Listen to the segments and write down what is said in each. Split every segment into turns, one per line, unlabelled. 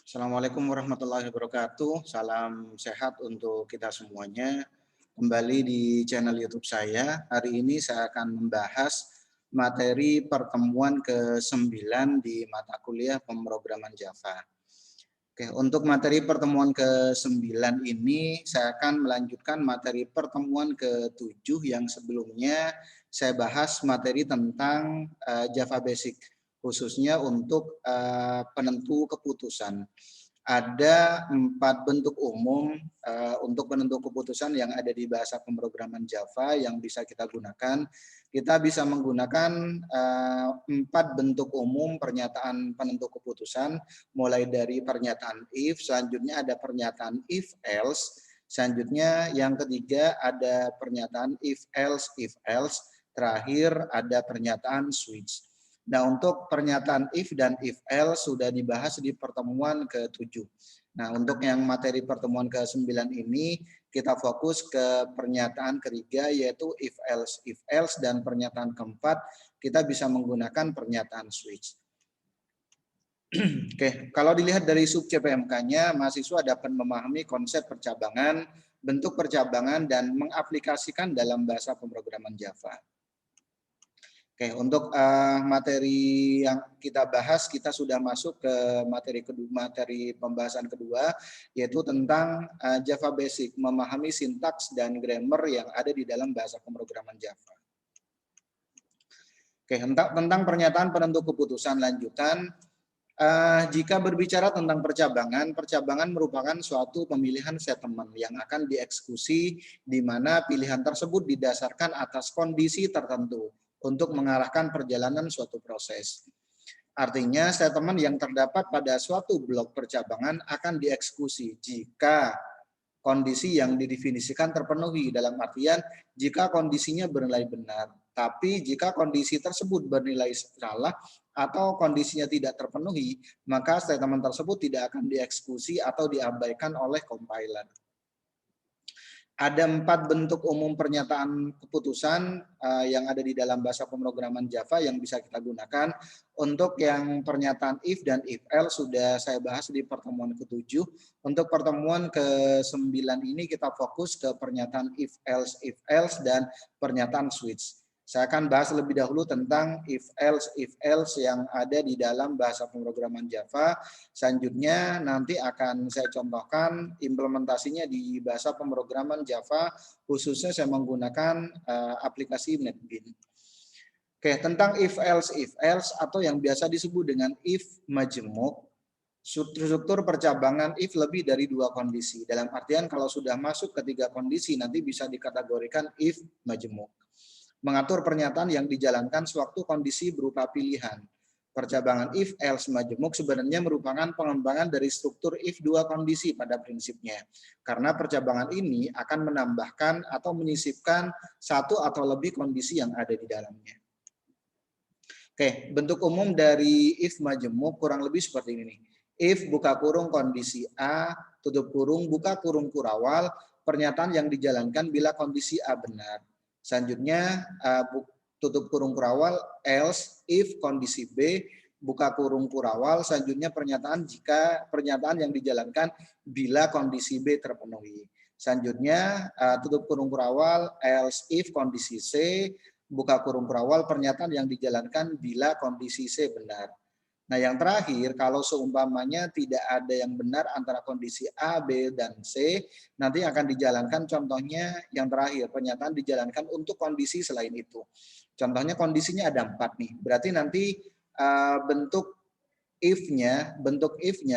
Assalamualaikum warahmatullahi wabarakatuh. Salam sehat untuk kita semuanya. Kembali di channel YouTube saya. Hari ini saya akan membahas materi pertemuan ke-9 di mata kuliah pemrograman Java. Oke, untuk materi pertemuan ke-9 ini saya akan melanjutkan materi pertemuan ke-7 yang sebelumnya saya bahas materi tentang Java Basic, khususnya untuk penentu keputusan. Ada 4 bentuk umum untuk penentu keputusan yang ada di bahasa pemrograman Java yang bisa kita gunakan. Kita bisa menggunakan 4 bentuk umum pernyataan penentu keputusan, mulai dari pernyataan if, selanjutnya ada pernyataan if else, selanjutnya yang ketiga ada pernyataan if else, terakhir ada pernyataan switch. Nah, untuk pernyataan if dan if else sudah dibahas di pertemuan ke-7. Nah, untuk yang materi pertemuan ke-9 ini kita fokus ke pernyataan ketiga yaitu if else dan pernyataan keempat kita bisa menggunakan pernyataan switch. Oke, kalau dilihat dari sub CPMK-nya, mahasiswa dapat memahami konsep percabangan, bentuk percabangan, dan mengaplikasikan dalam bahasa pemrograman Java. Oke, untuk materi yang kita bahas, kita sudah masuk ke materi kedua, materi pembahasan kedua, yaitu tentang Java Basic, memahami sintaks dan grammar yang ada di dalam bahasa pemrograman Java. Oke, tentang pernyataan penentu keputusan lanjutan, jika berbicara tentang percabangan, percabangan merupakan suatu pemilihan statement yang akan dieksekusi di mana pilihan tersebut didasarkan atas kondisi tertentu untuk mengarahkan perjalanan suatu proses. Artinya, statement yang terdapat pada suatu blok percabangan akan dieksekusi jika kondisi yang didefinisikan terpenuhi, dalam artian jika kondisinya bernilai benar. Tapi jika kondisi tersebut bernilai salah atau kondisinya tidak terpenuhi, maka statement tersebut tidak akan dieksekusi atau diabaikan oleh compiler. Ada 4 bentuk umum pernyataan keputusan yang ada di dalam bahasa pemrograman Java yang bisa kita gunakan. Untuk yang pernyataan if dan if else sudah saya bahas di pertemuan ke-7. Untuk pertemuan ke-9 ini kita fokus ke pernyataan if else dan pernyataan switch. Saya akan bahas lebih dahulu tentang if else yang ada di dalam bahasa pemrograman Java. Selanjutnya nanti akan saya contohkan implementasinya di bahasa pemrograman Java, khususnya saya menggunakan aplikasi NetBeans. Oke, tentang if else atau yang biasa disebut dengan if majemuk, struktur percabangan if lebih dari 2 kondisi. Dalam artian kalau sudah masuk ke 3 kondisi nanti bisa dikategorikan if majemuk. Mengatur pernyataan yang dijalankan sewaktu kondisi berupa pilihan. Percabangan if else majemuk sebenarnya merupakan pengembangan dari struktur if 2 kondisi pada prinsipnya. Karena percabangan ini akan menambahkan atau menyisipkan 1 atau lebih kondisi yang ada di dalamnya. Oke, bentuk umum dari if majemuk kurang lebih seperti ini. If buka kurung kondisi A, tutup kurung, buka kurung kurawal, pernyataan yang dijalankan bila kondisi A benar. Selanjutnya tutup kurung kurawal else if kondisi B, buka kurung kurawal, selanjutnya pernyataan jika pernyataan yang dijalankan bila kondisi B terpenuhi. Selanjutnya tutup kurung kurawal else if kondisi C, buka kurung kurawal, pernyataan yang dijalankan bila kondisi C benar. Nah, yang terakhir, kalau seumpamanya tidak ada yang benar antara kondisi A, B, dan C, nanti akan dijalankan contohnya yang terakhir, pernyataan dijalankan untuk kondisi selain itu. Contohnya kondisinya ada 4 nih, berarti nanti bentuk if-nya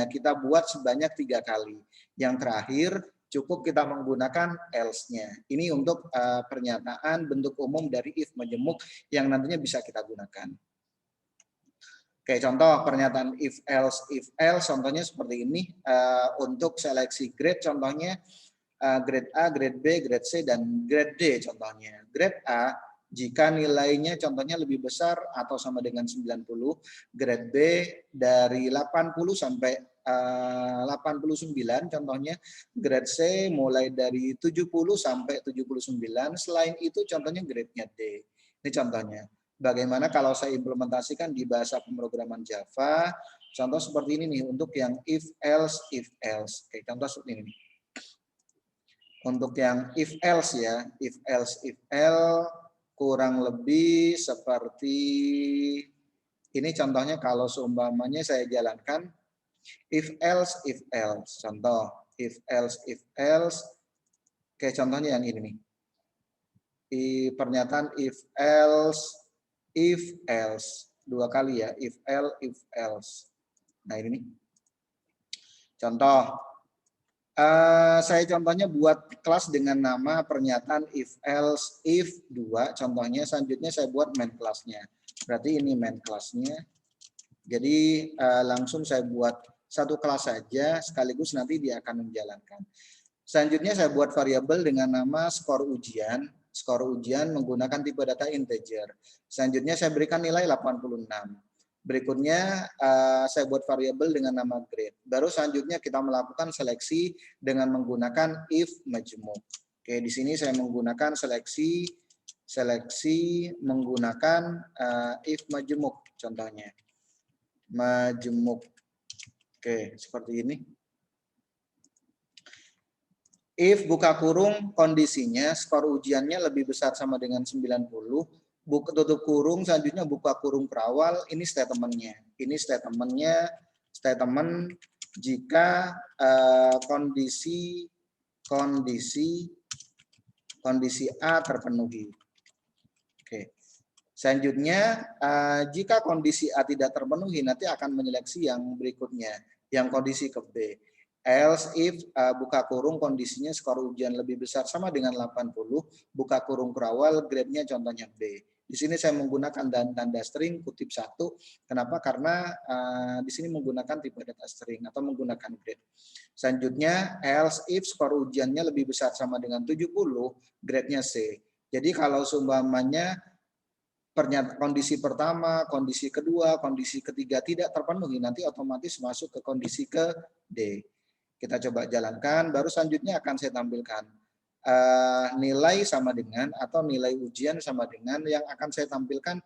kita buat sebanyak 3 kali. Yang terakhir, cukup kita menggunakan else-nya. Ini untuk pernyataan bentuk umum dari if majemuk yang nantinya bisa kita gunakan. Oke, contoh pernyataan if else, contohnya seperti ini. Untuk seleksi grade, contohnya grade A, grade B, grade C, dan grade D contohnya. Grade A, jika nilainya contohnya lebih besar atau sama dengan 90, grade B dari 80 sampai 89 contohnya, grade C mulai dari 70 sampai 79, selain itu contohnya grade-nya D. Ini contohnya. Bagaimana kalau saya implementasikan di bahasa pemrograman Java, Contoh seperti ini nih untuk yang if else. Oke, contoh seperti ini. Untuk yang if else ya, if else kurang lebih seperti ini contohnya kalau seumpamanya saya jalankan if else. Contoh if else. Oke, contohnya yang ini nih. Pernyataan if else dua kali ya, if else. Nah ini nih. Contoh, saya contohnya buat kelas dengan nama pernyataan if else if 2. Contohnya selanjutnya saya buat main kelasnya. Berarti ini main kelasnya. Jadi langsung saya buat satu kelas saja sekaligus nanti dia akan menjalankan. Selanjutnya saya buat variabel dengan nama skor ujian. Skor ujian menggunakan tipe data integer. Selanjutnya saya berikan nilai 86. Berikutnya saya buat variabel dengan nama grade. Baru selanjutnya kita melakukan seleksi dengan menggunakan if majmuk. Oke, di sini saya menggunakan seleksi menggunakan if majmuk contohnya. Majmuk. Oke, seperti ini. If buka kurung kondisinya skor ujiannya lebih besar sama dengan 90, buka tutup kurung selanjutnya buka kurung perawal, ini statementnya. Ini statement jika kondisi A terpenuhi. Oke. Selanjutnya jika kondisi A tidak terpenuhi nanti akan menyeleksi yang berikutnya, yang kondisi ke B. Else if buka kurung kondisinya skor ujian lebih besar sama dengan 80, buka kurung perawal grade-nya contohnya B. Di sini saya menggunakan tanda string kutip 1. Kenapa? Karena di sini menggunakan tipe data string atau menggunakan grade. Selanjutnya else if skor ujiannya lebih besar sama dengan 70, grade-nya C. Jadi kalau seumpamanya kondisi pertama, kondisi kedua, kondisi ketiga tidak terpenuhi, nanti otomatis masuk ke kondisi ke D. Kita coba jalankan, baru selanjutnya akan saya tampilkan nilai sama dengan atau nilai ujian sama dengan yang akan saya tampilkan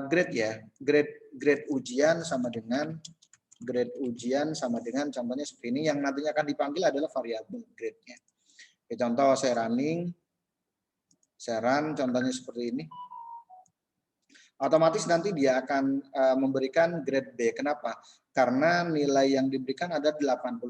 grade ya, grade ujian sama dengan contohnya seperti ini, yang nantinya akan dipanggil adalah variabel grade-nya. Oke, contoh saya run contohnya seperti ini. Otomatis nanti dia akan memberikan grade B. Kenapa? Karena nilai yang diberikan ada 86.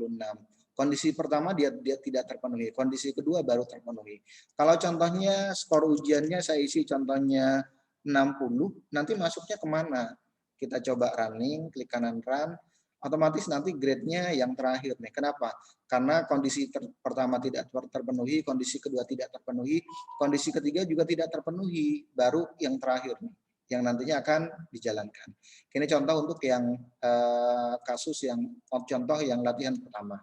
Kondisi pertama dia tidak terpenuhi, kondisi kedua baru terpenuhi. Kalau contohnya skor ujiannya saya isi contohnya 60, nanti masuknya kemana? Kita coba running, klik kanan run, otomatis nanti grade-nya yang terakhir nih. Kenapa? Karena kondisi pertama tidak terpenuhi, kondisi kedua tidak terpenuhi, kondisi ketiga juga tidak terpenuhi, baru yang terakhir nih yang nantinya akan dijalankan. Ini contoh untuk yang contoh yang latihan pertama.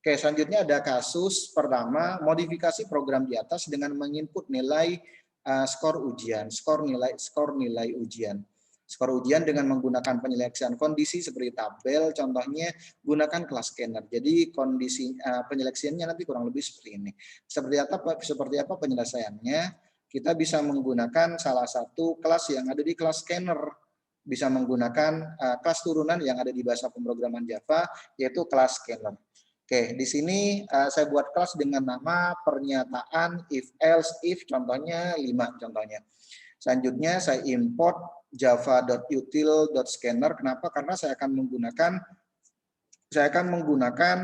Oke, selanjutnya ada kasus pertama, modifikasi program di atas dengan menginput nilai skor ujian, skor nilai ujian. Skor ujian dengan menggunakan penyeleksian kondisi seperti tabel, contohnya gunakan kelas scanner. Jadi kondisi penyeleksiannya nanti kurang lebih seperti ini. Seperti apa penyelesaiannya? Kita bisa menggunakan salah satu kelas yang ada di kelas scanner, bisa menggunakan kelas turunan yang ada di bahasa pemrograman Java, yaitu kelas scanner. Oke, di sini saya buat kelas dengan nama pernyataan if else if, contohnya 5 contohnya. Selanjutnya saya import java.util.scanner. Kenapa? Karena saya akan menggunakan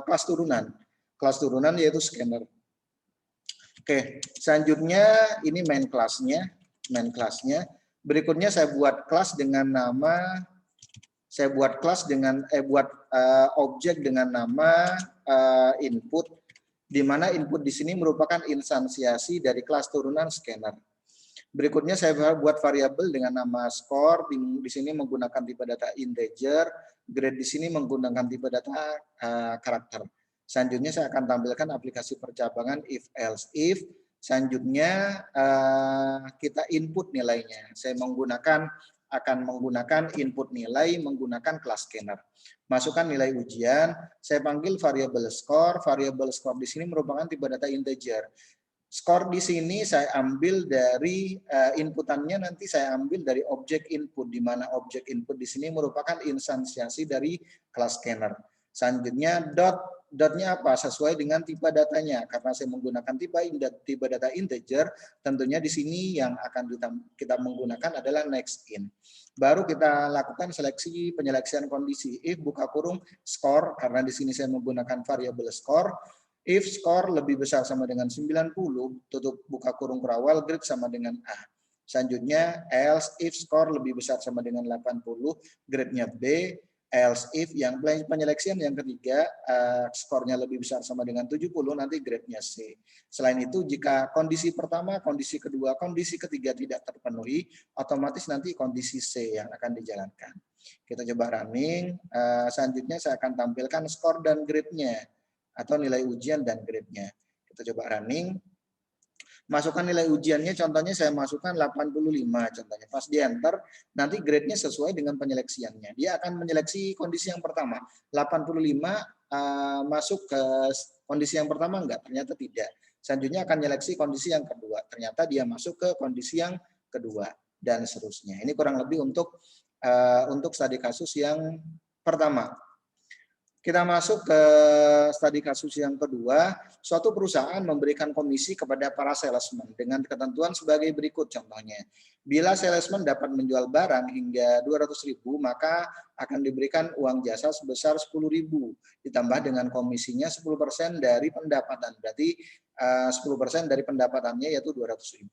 kelas turunan. Kelas turunan yaitu scanner. Oke, selanjutnya ini main kelasnya. Berikutnya saya buat kelas dengan nama, objek dengan nama input, di mana input di sini merupakan instansiasi dari kelas turunan scanner. Berikutnya saya buat variabel dengan nama score, di sini menggunakan tipe data integer, grade di sini menggunakan tipe data karakter. Selanjutnya saya akan tampilkan aplikasi percabangan if else if. Selanjutnya kita input nilainya. Saya akan menggunakan input nilai menggunakan kelas scanner. Masukkan nilai ujian, saya panggil variabel score. Variabel score di sini merupakan tipe data integer. Skor di sini saya ambil dari inputannya, nanti saya ambil dari objek input, di mana objek input di sini merupakan instansiasi dari kelas scanner. Selanjutnya dotnya apa? Sesuai dengan tipe datanya. Karena saya menggunakan tipe data integer, tentunya di sini yang akan kita menggunakan adalah next in. Baru kita lakukan penyeleksian kondisi. If buka kurung score, karena di sini saya menggunakan variabel score. If score lebih besar sama dengan 90, tutup buka kurung kurawal, grade sama dengan A. Selanjutnya, else if score lebih besar sama dengan 80, grade-nya B. Else if yang penyeleksian yang ketiga, skornya lebih besar sama dengan 70, nanti grade-nya C. Selain itu, jika kondisi pertama, kondisi kedua, kondisi ketiga tidak terpenuhi, otomatis nanti kondisi C yang akan dijalankan. Kita coba running. Selanjutnya saya akan tampilkan skor dan grade-nya, atau nilai ujian dan grade-nya. Kita coba running. Masukkan nilai ujiannya, contohnya saya masukkan 85 contohnya. Pas di enter, nanti grade-nya sesuai dengan penyeleksiannya. Dia akan menyeleksi kondisi yang pertama. 85 masuk ke kondisi yang pertama enggak? Ternyata tidak. Selanjutnya akan menyeleksi kondisi yang kedua. Ternyata dia masuk ke kondisi yang kedua dan seterusnya. Ini kurang lebih untuk studi kasus yang pertama. Kita masuk ke studi kasus yang kedua. Suatu perusahaan memberikan komisi kepada para salesman dengan ketentuan sebagai berikut contohnya. Bila salesman dapat menjual barang hingga 200.000, maka akan diberikan uang jasa sebesar 10.000 ditambah dengan komisinya 10% dari pendapatan. Berarti 10% dari pendapatannya yaitu 200.000.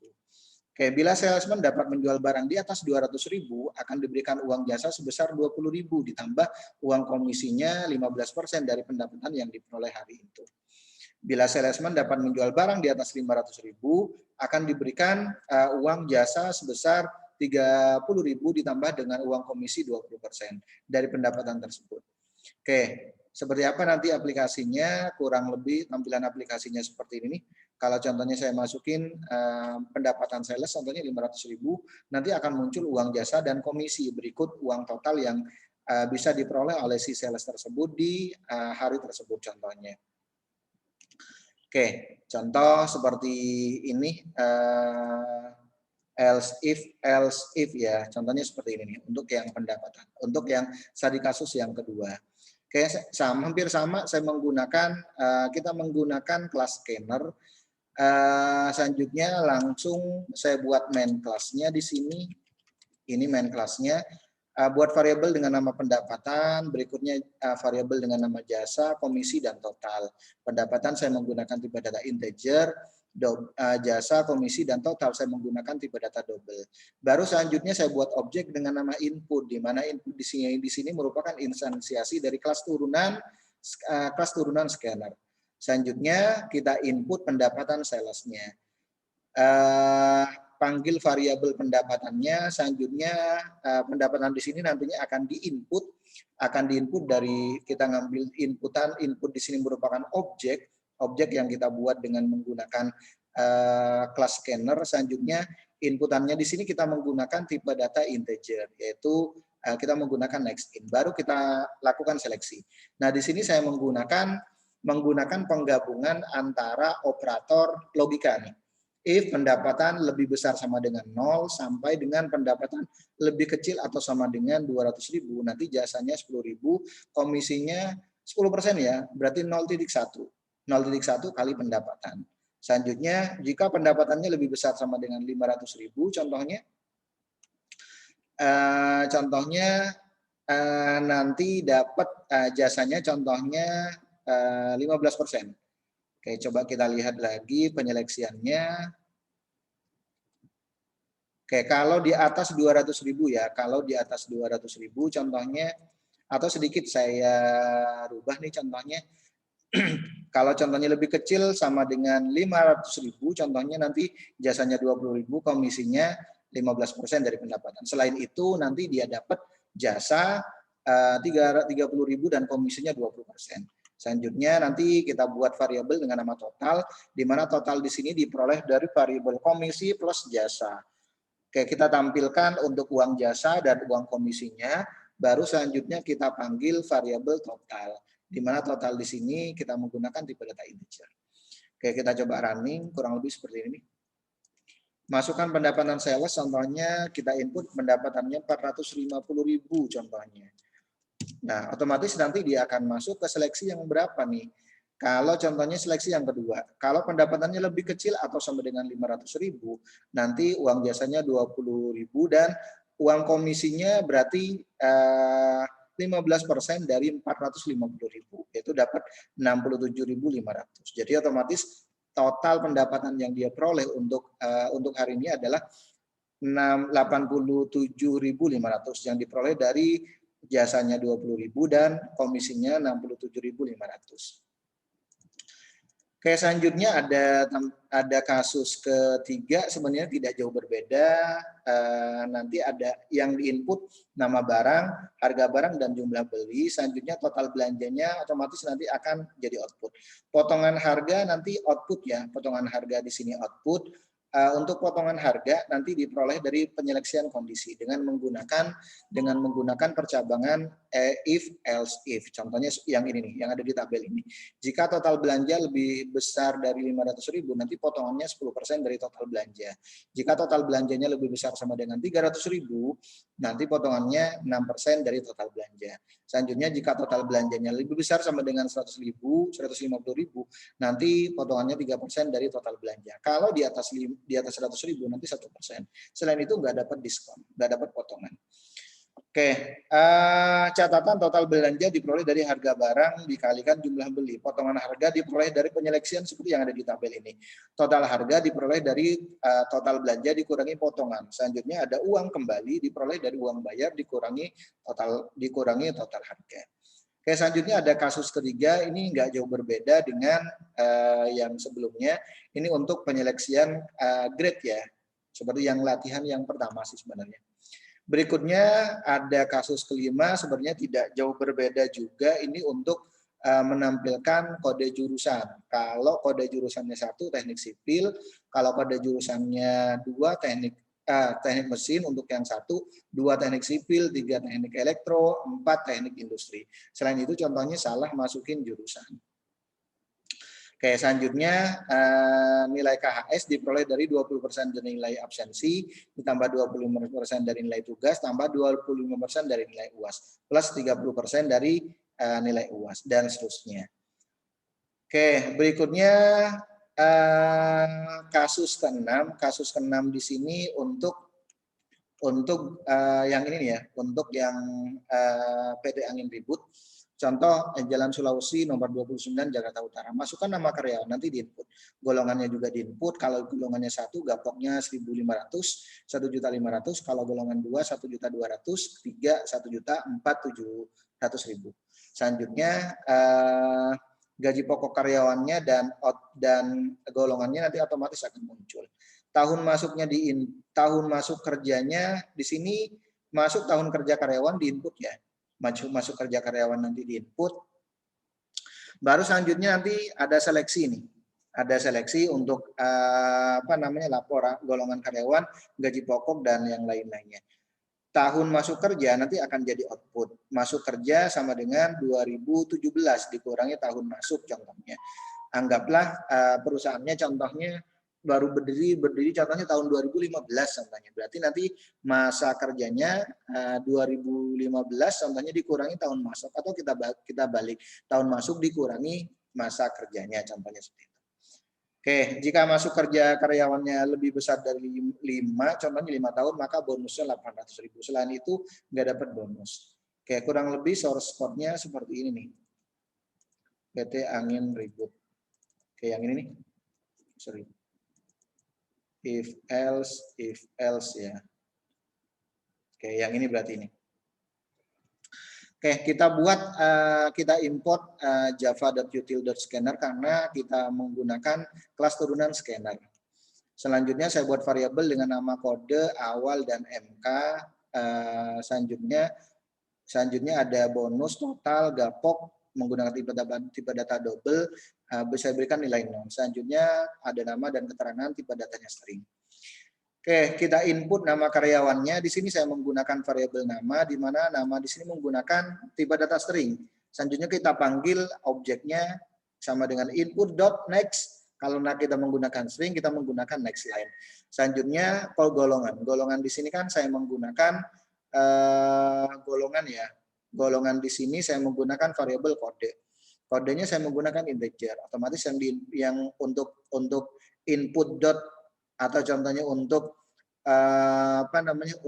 Oke, bila salesman dapat menjual barang di atas 200.000, akan diberikan uang jasa sebesar 20.000 ditambah uang komisinya 15% dari pendapatan yang diperoleh hari itu. Bila salesman dapat menjual barang di atas 500.000, akan diberikan uang jasa sebesar 30.000 ditambah dengan uang komisi 20% dari pendapatan tersebut. Oke, seperti apa nanti aplikasinya? Kurang lebih tampilan aplikasinya seperti ini. Kalau contohnya saya masukin pendapatan sales, contohnya 500.000, nanti akan muncul uang jasa dan komisi berikut uang total yang bisa diperoleh oleh si sales tersebut di hari tersebut contohnya. Oke, contoh seperti ini, else if ya, contohnya seperti ini nih, untuk yang pendapatan, untuk yang studi kasus yang kedua. Oke, hampir sama, saya menggunakan, kita menggunakan kelas scanner. Selanjutnya langsung saya buat main kelasnya di sini. Ini main kelasnya. Buat variabel dengan nama pendapatan, berikutnya variabel dengan nama jasa, komisi, dan total. Pendapatan saya menggunakan tipe data integer, jasa, komisi, dan total saya menggunakan tipe data double. Baru selanjutnya saya buat objek dengan nama input, di mana input di sini merupakan instansiasi dari kelas turunan scanner. Selanjutnya kita input pendapatan salesnya. Panggil variabel pendapatannya. Selanjutnya pendapatan di sini nantinya akan diinput dari kita ngambil input di sini merupakan objek yang kita buat dengan menggunakan kelas scanner. Selanjutnya inputannya di sini kita menggunakan tipe data integer, yaitu kita menggunakan next in. Baru kita lakukan seleksi. Nah, di sini saya menggunakan penggabungan antara operator logika nih. If pendapatan lebih besar sama dengan 0 sampai dengan pendapatan lebih kecil atau sama dengan 200.000, nanti jasanya 10.000, komisinya 10% ya, berarti 0,1. 0,1 kali pendapatan. Selanjutnya, jika pendapatannya lebih besar sama dengan 500.000, contohnya nanti dapat jasanya contohnya 15%. Oke, coba kita lihat lagi penyeleksiannya. Oke, kalau di atas 200.000 ya, kalau di atas 200.000 contohnya, atau sedikit saya rubah nih contohnya. Kalau contohnya lebih kecil sama dengan 500.000, contohnya nanti jasanya 20.000, komisinya 15% dari pendapatan. Selain itu nanti dia dapat jasa 30.000 dan komisinya 20%. Selanjutnya nanti kita buat variabel dengan nama total, di mana total di sini diperoleh dari variabel komisi plus jasa. Oke, kita tampilkan untuk uang jasa dan uang komisinya, baru selanjutnya kita panggil variabel total, di mana total di sini kita menggunakan tipe data integer. Oke, kita coba running, kurang lebih seperti ini. Masukkan pendapatan sales, contohnya kita input pendapatannya 450.000 contohnya. Nah, otomatis nanti dia akan masuk ke seleksi yang berapa nih? Kalau contohnya seleksi yang kedua, kalau pendapatannya lebih kecil atau sama dengan 500.000, nanti uang jasanya 20.000 dan uang komisinya berarti 15% dari 450.000, yaitu dapat 67.500. Jadi otomatis total pendapatan yang dia peroleh untuk hari ini adalah 87.500 yang diperoleh dari jasanya 20.000 dan komisinya 67.500. Oke, selanjutnya ada kasus ketiga, sebenarnya tidak jauh berbeda. Nanti ada yang diinput nama barang, harga barang, dan jumlah beli. Selanjutnya total belanjanya otomatis nanti akan jadi output. Potongan harga nanti output ya, potongan harga di sini output. Untuk potongan harga nanti diperoleh dari penyeleksian kondisi dengan menggunakan percabangan if else if. Contohnya yang ini nih, yang ada di tabel ini. Jika total belanja lebih besar dari 500.000, nanti potongannya 10% dari total belanja. Jika total belanjanya lebih besar sama dengan 300.000, nanti potongannya 6% dari total belanja. Selanjutnya jika total belanjanya lebih besar sama dengan 100.000, 150.000, nanti potongannya 3% dari total belanja. Kalau di atas 100.000 nanti 1%. Selain itu nggak dapat diskon, nggak dapat potongan. Oke, catatan total belanja diperoleh dari harga barang dikalikan jumlah beli. Potongan harga diperoleh dari penyeleksian seperti yang ada di tabel ini. Total harga diperoleh dari total belanja dikurangi potongan. Selanjutnya ada uang kembali diperoleh dari uang bayar dikurangi total harga. Oke, selanjutnya ada kasus ketiga, ini nggak jauh berbeda dengan yang sebelumnya. Ini untuk penyeleksian grade ya, seperti yang latihan yang pertama sih sebenarnya. Berikutnya ada kasus kelima, sebenarnya tidak jauh berbeda juga, ini untuk menampilkan kode jurusan. Kalau kode jurusannya 1 teknik sipil, kalau kode jurusannya 2 teknik mesin untuk yang 1, 2 teknik sipil, 3 teknik elektro, 4 teknik industri. Selain itu contohnya salah masukin jurusan. Oke, selanjutnya nilai KHS diperoleh dari 20% dari nilai absensi, ditambah 25% dari nilai tugas, tambah 25% dari nilai UAS, plus 30% dari nilai UAS, dan seterusnya. Oke, berikutnya kasus ke-6. Kasus ke-6 di sini untuk yang ini ya, untuk yang PT Angin Ribut. Contoh Jalan Sulawesi nomor 29 Jakarta Utara. Masukkan nama karyawan nanti diinput. Golongannya juga diinput. Kalau golongannya 1 gapoknya 1.500, 1.500. Kalau golongan 2 1.200, 3 1.400.000. Selanjutnya gaji pokok karyawannya dan golongannya nanti otomatis akan muncul. Tahun masuk kerjanya di sini masuk tahun kerja karyawan diinput ya. Masuk kerja karyawan nanti diinput. Baru selanjutnya nanti ada seleksi nih. Ada seleksi untuk laporan golongan karyawan, gaji pokok dan yang lain-lainnya. Tahun masuk kerja nanti akan jadi output. Masuk kerja sama dengan 2017 dikurangi tahun masuk contohnya. Anggaplah perusahaannya contohnya baru berdiri contohnya tahun 2015 contohnya. Berarti nanti masa kerjanya 2015 contohnya dikurangi tahun masuk, atau kita balik tahun masuk dikurangi masa kerjanya contohnya seperti itu. Oke, jika masuk kerja karyawannya lebih besar dari 5, contohnya 5 tahun, maka bonusnya 800.000. Selain itu nggak dapat bonus. Oke, kurang lebih source code-nya seperti ini nih. PT Angin Ribut. Oke, yang ini nih. Sorry. If else ya. Oke, yang ini berarti ini. Oke, kita import java.util.scanner karena kita menggunakan kelas turunan scanner. Selanjutnya saya buat variabel dengan nama kode awal dan MK. Selanjutnya ada bonus, total, gapok menggunakan tipe data double, bisa berikan nilai 0. Selanjutnya ada nama dan keterangan, tipe datanya string. Oke, kita input nama karyawannya. Di sini saya menggunakan variabel nama, di mana nama di sini menggunakan tipe data string. Selanjutnya kita panggil objeknya sama dengan input.next. Kalau kita menggunakan string, kita menggunakan next line. Selanjutnya call golongan. Golongan di sini kan saya menggunakan golongan ya. Golongan di sini saya menggunakan variabel kode. Kodenya saya menggunakan integer. Otomatis yang untuk input dot atau contohnya untuk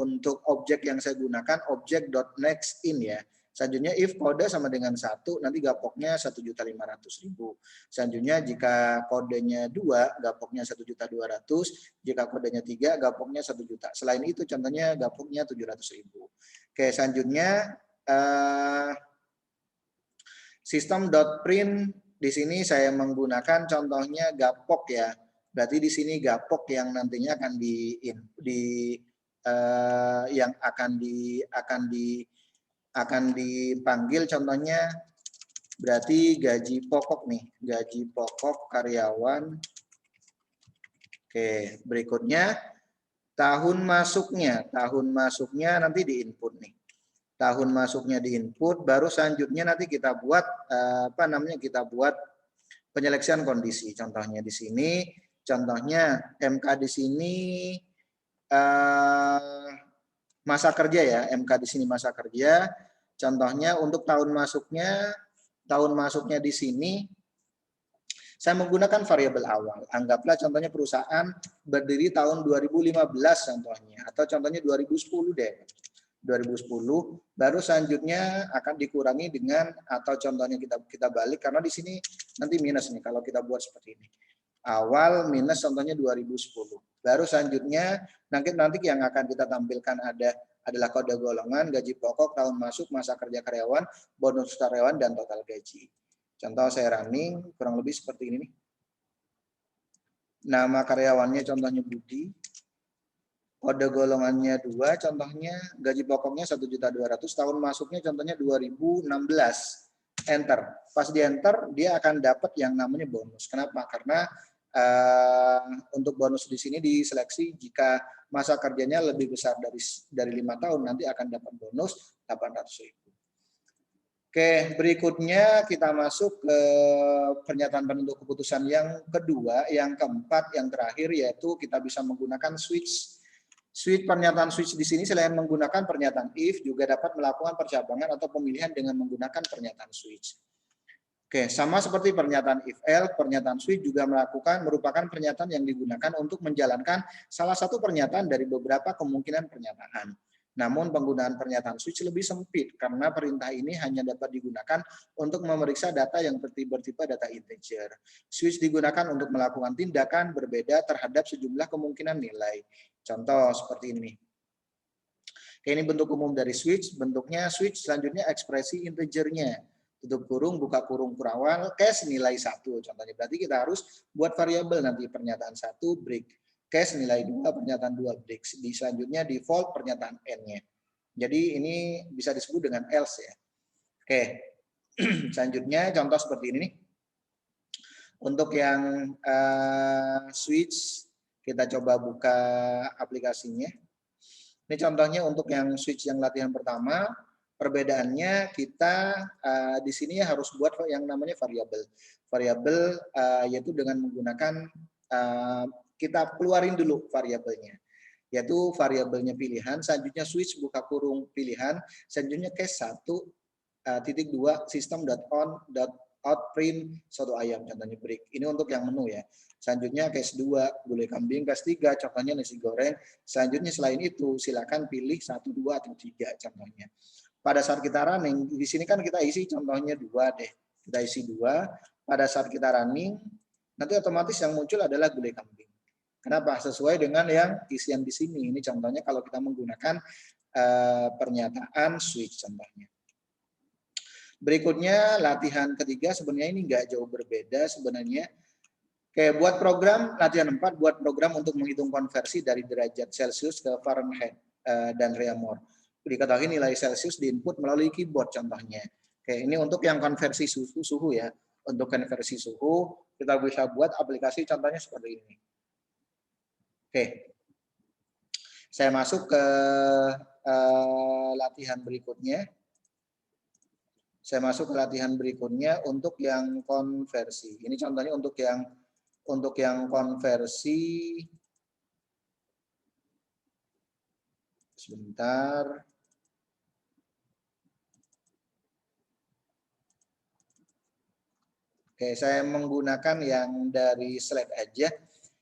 untuk objek yang saya gunakan objek dot next in ya. Selanjutnya if kode sama dengan 1, nanti gapoknya 1.500.000. Selanjutnya jika kodenya 2, gapoknya 1.200.000. Jika kodenya 3, gapoknya 1 juta. Selain itu contohnya gapoknya 700.000. Oke, selanjutnya system.print di sini saya menggunakan contohnya gapok ya. Berarti di sini gapok yang nantinya akan akan dipanggil contohnya berarti gaji pokok nih, gaji pokok karyawan. Oke, berikutnya tahun masuknya nanti di input nih. Tahun masuknya di input, baru selanjutnya nanti kita buat kita buat penyeleksian kondisi. Contohnya di sini, contohnya MK di sini masa kerja ya, MK di sini masa kerja. Contohnya untuk tahun masuknya di sini saya menggunakan variabel awal. Anggaplah contohnya perusahaan berdiri tahun 2015 contohnya, atau contohnya 2010 deh. 2010, baru selanjutnya akan dikurangi dengan, atau contohnya kita balik, karena di sini nanti minus nih kalau kita buat seperti ini. Awal minus contohnya 2010. Baru selanjutnya nanti yang akan kita tampilkan adalah kode golongan, gaji pokok, tahun masuk, masa kerja karyawan, bonus karyawan, dan total gaji. Contoh saya running kurang lebih seperti ini nih. Nama karyawannya contohnya Budi. Kode golongannya 2, contohnya gaji pokoknya 1.200.000, tahun masuknya contohnya 2016. Enter. Pas di enter dia akan dapat yang namanya bonus. Kenapa? Karena untuk bonus di sini diseleksi jika masa kerjanya lebih besar dari 5 tahun nanti akan dapat bonus 800.000. Oke, berikutnya kita masuk ke pernyataan penentu keputusan yang kedua, yang keempat, yang terakhir, yaitu kita bisa menggunakan switch. Pernyataan switch di sini selain menggunakan pernyataan if, juga dapat melakukan percabangan atau pemilihan dengan menggunakan pernyataan switch. Oke, sama seperti pernyataan if else, pernyataan switch juga merupakan pernyataan yang digunakan untuk menjalankan salah satu pernyataan dari beberapa kemungkinan pernyataan. Namun penggunaan pernyataan switch lebih sempit karena perintah ini hanya dapat digunakan untuk memeriksa data yang bertipe data integer. Switch digunakan untuk melakukan tindakan berbeda terhadap sejumlah kemungkinan nilai. Contoh seperti ini. Ini bentuk umum dari switch. Bentuknya switch, selanjutnya ekspresi integernya. Tutup kurung, buka kurung, kurawal, cash nilai 1. Contohnya berarti kita harus buat variabel nanti pernyataan 1 break. Cash nilai 2, pernyataan 2 break. Selanjutnya default pernyataan n-nya. Jadi ini bisa disebut dengan else ya. Oke. Selanjutnya contoh seperti ini nih. Untuk yang switch, kita coba buka aplikasinya. Ini contohnya untuk yang switch yang latihan pertama. Perbedaannya kita di sini harus buat yang namanya variabel. Variabel yaitu dengan menggunakan kita keluarin dulu variabelnya. Yaitu variabelnya pilihan, selanjutnya switch buka kurung pilihan, selanjutnya case 1.2 system.on.out print soto ayam contohnya break. Ini untuk yang menu ya. Selanjutnya case 2 gulai kambing, case 3 contohnya nasi goreng. Selanjutnya selain itu silakan pilih 1, 2 atau 3 contohnya. Pada saat kita running, di sini kan kita isi contohnya 2 deh. Kita isi 2. Pada saat kita running, nanti otomatis yang muncul adalah gulai kambing. Kenapa? Sesuai dengan yang isian di sini. Ini contohnya kalau kita menggunakan pernyataan switch contohnya. Berikutnya latihan ketiga, sebenarnya ini nggak jauh berbeda sebenarnya. Kayak buat program, latihan 4, buat program untuk menghitung konversi dari derajat Celcius ke Fahrenheit dan Reaumur. Diketahui nilai Celcius diinput melalui keyboard contohnya. Oke, ini untuk yang konversi suhu ya. Untuk konversi suhu, kita bisa buat aplikasi contohnya seperti ini. Oke, saya masuk ke latihan berikutnya. Saya masuk ke latihan berikutnya untuk yang konversi. Ini contohnya untuk yang Untuk yang konversi, sebentar. Oke, saya menggunakan yang dari slide aja.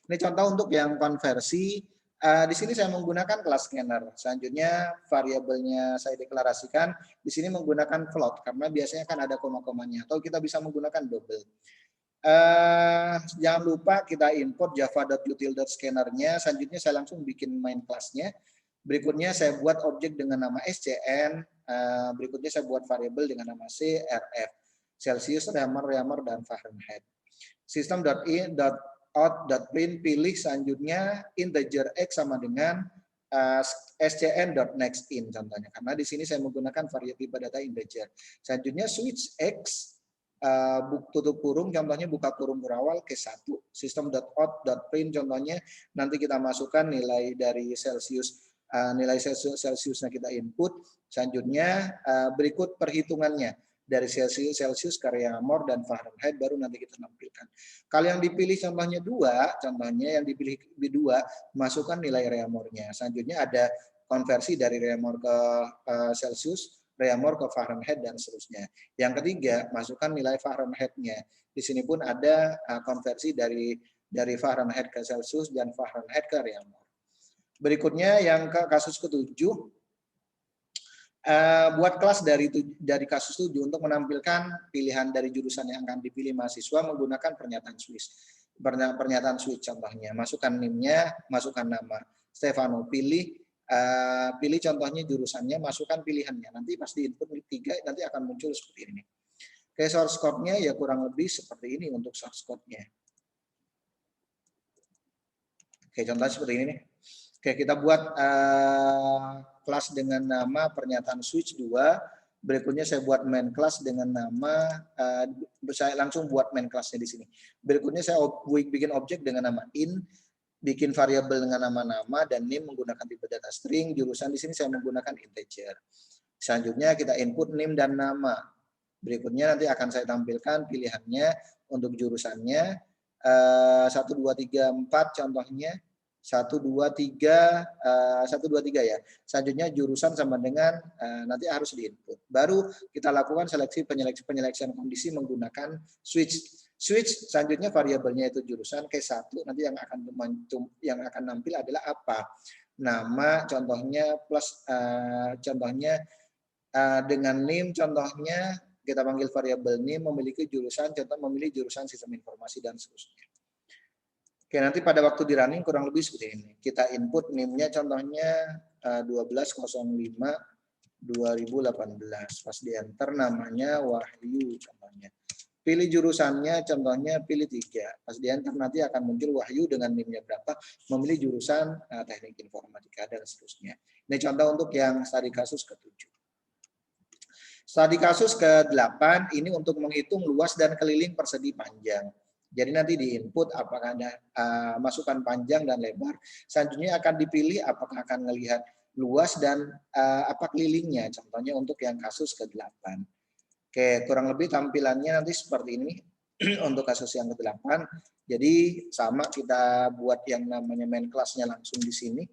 Ini contoh untuk yang konversi. Di sini saya menggunakan class scanner. Selanjutnya variabelnya saya deklarasikan. Di sini menggunakan float karena biasanya kan ada koma-komanya. Atau kita bisa menggunakan double. Jangan lupa kita import java.util.scanner-nya. Selanjutnya saya langsung bikin main class-nya. Berikutnya saya buat objek dengan nama SCN. Berikutnya saya buat variabel dengan nama CRF. Celsius, Reamer, dan Fahrenheit. System.in.out.print pilih selanjutnya integer X sama dengan scn.nextIn contohnya. Karena di sini saya menggunakan variabel data integer. Selanjutnya switch X tutup kurung, contohnya buka kurung berawal ke 1. System.out.print contohnya nanti kita masukkan nilai dari Celsius, nilai Celsiusnya kita input. Selanjutnya berikut perhitungannya dari Celsius ke Reamer dan Fahrenheit baru nanti kita tampilkan. Kalau yang dipilih contohnya 2, contohnya yang dipilih 2 masukkan nilai Reamer-nya. Selanjutnya ada konversi dari Reamer ke Celsius, Reamer ke Fahrenheit dan seterusnya. Yang ketiga, masukkan nilai Fahrenheit-nya. Di sini pun ada konversi dari Fahrenheit ke Celsius dan Fahrenheit ke Reamer. Berikutnya yang ke kasus ke-7, buat kelas dari kasus 7 untuk menampilkan pilihan dari jurusan yang akan dipilih mahasiswa menggunakan pernyataan switch. Pernyataan switch contohnya, masukkan NIM-nya, masukkan nama. Stefano pilih contohnya jurusannya, masukkan pilihannya. Nanti pas di input 3 nanti akan muncul seperti ini. Oke, source code-nya ya kurang lebih seperti ini untuk source code-nya. Oke, contohnya seperti ini nih. Oke, kita buat kelas dengan nama pernyataan switch 2. Berikutnya saya buat main class dengan nama, saya langsung buat main class-nya di sini. Berikutnya saya bikin objek dengan nama in, bikin variabel dengan nama-nama dan name menggunakan tipe data string. Jurusan di sini saya menggunakan integer. Selanjutnya kita input name dan nama. Berikutnya nanti akan saya tampilkan pilihannya untuk jurusannya. 1, 2, 3, 4 contohnya. 1, 2, 3 ya. Selanjutnya jurusan sama dengan nanti harus diinput. Baru kita lakukan penyeleksian kondisi menggunakan switch. Switch selanjutnya variabelnya itu jurusan ke 1, nanti yang akan nampil adalah apa? Nama contohnya plus contohnya dengan name contohnya kita panggil variabel name memiliki jurusan, contoh memilih jurusan sistem informasi dan seterusnya. Oke, nanti pada waktu di running kurang lebih seperti ini. Kita input NIM-nya contohnya 12/05/2018. Pas di enter namanya Wahyu contohnya. Pilih jurusannya contohnya pilih 3. Pas di enter nanti akan muncul Wahyu dengan NIM-nya berapa, memilih jurusan teknik informatika dan seterusnya. Ini contoh untuk yang studi kasus ke-7. Studi kasus ke-8 ini untuk menghitung luas dan keliling persegi panjang. Jadi nanti di input apakah ada masukan panjang dan lebar. Selanjutnya akan dipilih apakah akan melihat luas dan apa kelilingnya. Contohnya untuk yang kasus ke-8. Oke, kurang lebih tampilannya nanti seperti ini untuk kasus yang ke-8. Jadi sama kita buat yang namanya main class-nya langsung di sini.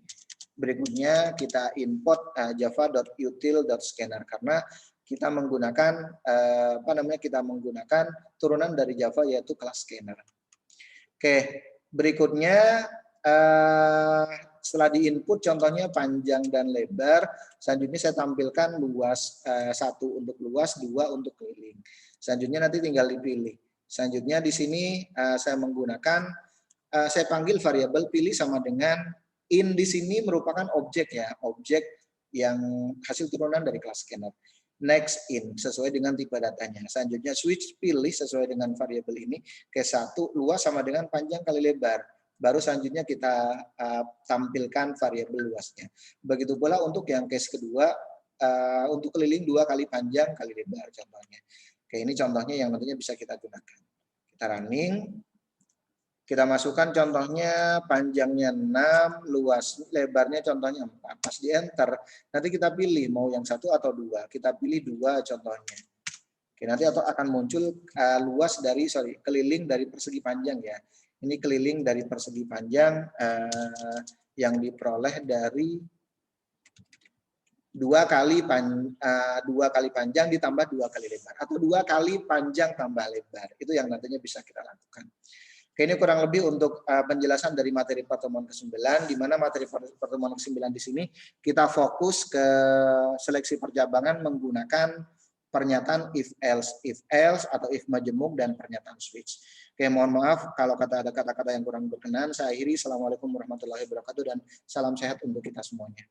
Berikutnya kita import java.util.scanner karena kita menggunakan kita menggunakan turunan dari Java yaitu class scanner. Oke, berikutnya setelah diinput contohnya panjang dan lebar, selanjutnya saya tampilkan luas 1 untuk luas, 2 untuk keliling. Selanjutnya nanti tinggal dipilih. Selanjutnya di sini saya menggunakan saya panggil variabel pilih sama dengan in. Di sini merupakan objek ya, objek yang hasil turunan dari class scanner. Next in sesuai dengan tipe datanya. Selanjutnya switch pilih sesuai dengan variabel ini ke 1 luas sama dengan panjang kali lebar. Baru selanjutnya kita tampilkan variabel luasnya. Begitu pula untuk yang case kedua untuk keliling 2 kali panjang kali lebar contohnya. Oke, ini contohnya yang nantinya bisa kita gunakan. Kita running. Kita masukkan contohnya panjangnya 6, luas lebarnya contohnya 4. Pas di enter, nanti kita pilih mau yang 1 atau 2. Kita pilih 2 contohnya. Oke, nanti akan muncul luas dari keliling dari persegi panjang ya. Ini keliling dari persegi panjang yang diperoleh dari 2 kali panjang ditambah 2 kali lebar, atau 2 kali panjang tambah lebar. Itu yang nantinya bisa kita lakukan. Oke, ini kurang lebih untuk penjelasan dari materi pertemuan ke-9, di mana materi pertemuan ke-9 di sini kita fokus ke seleksi percabangan menggunakan pernyataan if else atau if majemuk dan pernyataan switch. Oke, mohon maaf kalau ada kata-kata yang kurang berkenan. Saya akhiri. Assalamualaikum warahmatullahi wabarakatuh dan salam sehat untuk kita semuanya.